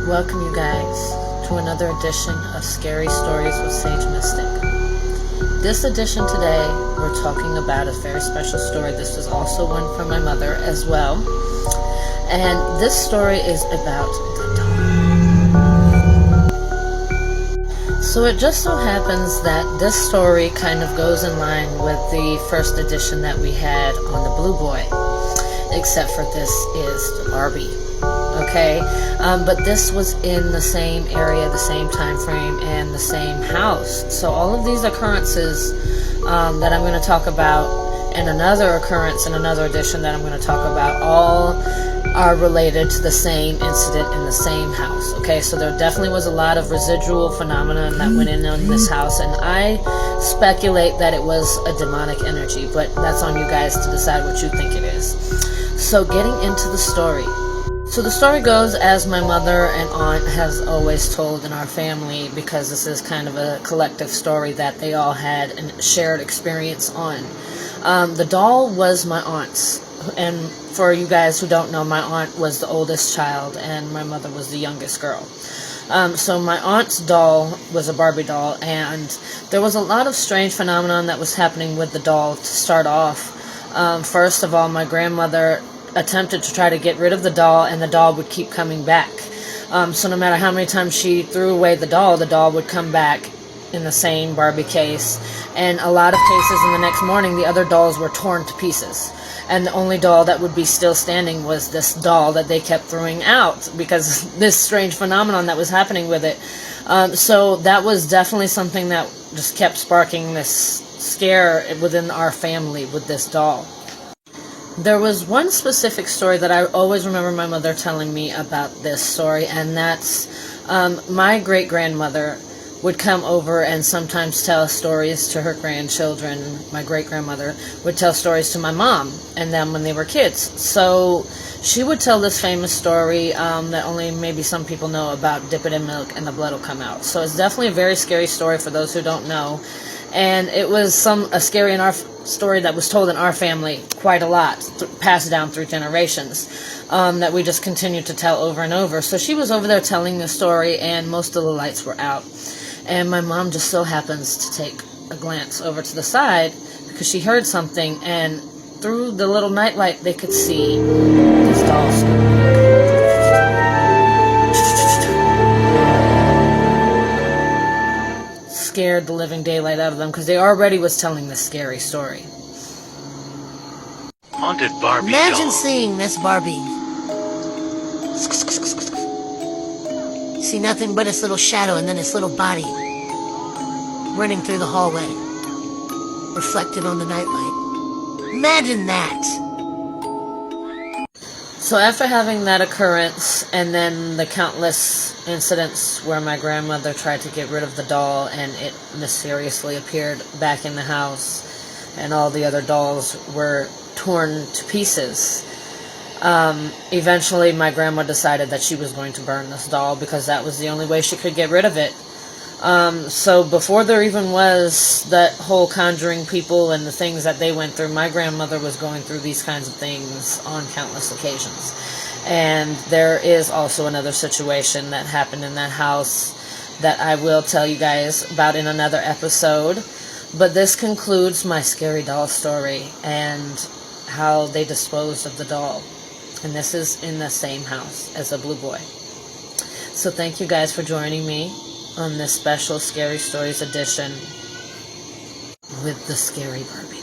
Welcome you guys to another edition of Scary Stories with Sage Mystic. This edition today, we're talking about a very special story. This was also one from my mother as well. And this story is about the doll. So it just so happens that this story kind of goes in line with the first edition that we had on the Blue Boy. Except for this is the Barbie. Okay, but this was in the same area, the same time frame, and the same house. So all of these occurrences that I'm going to talk about, and another occurrence in another edition that I'm going to talk about, all are related to the same incident in the same house. Okay, so there definitely was a lot of residual phenomenon that went in on this house, and I speculate that it was a demonic energy, but that's on you guys to decide what you think it is. So getting into the story. So the story goes as my mother and aunt has always told in our family, because this is kind of a collective story that they all had a shared experience on. The doll was my aunt's. And for you guys who don't know, my aunt was the oldest child and my mother was the youngest girl. So my aunt's doll was a Barbie doll, and there was a lot of strange phenomenon that was happening with the doll to start off. First of all, my grandmother attempted to try to get rid of the doll, and the doll would keep coming back. So no matter how many times she threw away the doll would come back in the same Barbie case. And a lot of cases in the next morning, the other dolls were torn to pieces. And the only doll that would be still standing was this doll that they kept throwing out, because this strange phenomenon that was happening with it. So that was definitely something that just kept sparking this scare within our family with this doll. There was one specific story that I always remember my mother telling me about this story, and that's my great-grandmother would come over and sometimes tell stories to her grandchildren. My great-grandmother would tell stories to my mom and them when they were kids. So she would tell this famous story that only maybe some people know about: dip it in milk and the blood will come out. So it's definitely a very scary story for those who don't know. And it was a scary story that was told in our family quite a lot, passed down through generations, that we just continued to tell over and over. So she was over there telling the story, and most of the lights were out. And my mom just so happens to take a glance over to the side because she heard something, and through the little nightlight they could see this doll scared the living daylight out of them, because they already was telling this scary story. Haunted Barbie Imagine doll. seeing this Barbie. See nothing but its little shadow and then its little body running through the hallway, reflected on the nightlight. Imagine that. So after having that occurrence, and then the countless incidents where my grandmother tried to get rid of the doll and it mysteriously appeared back in the house, and all the other dolls were torn to pieces, eventually my grandma decided that she was going to burn this doll, because that was the only way she could get rid of it. So before there even was that whole conjuring people and the things that they went through, my grandmother was going through these kinds of things on countless occasions. And there is also another situation that happened in that house that I will tell you guys about in another episode. But this concludes my scary doll story and how they disposed of the doll. And this is in the same house as the Blue Boy. So thank you guys for joining me on this special Scary Stories edition with the Scary Barbie.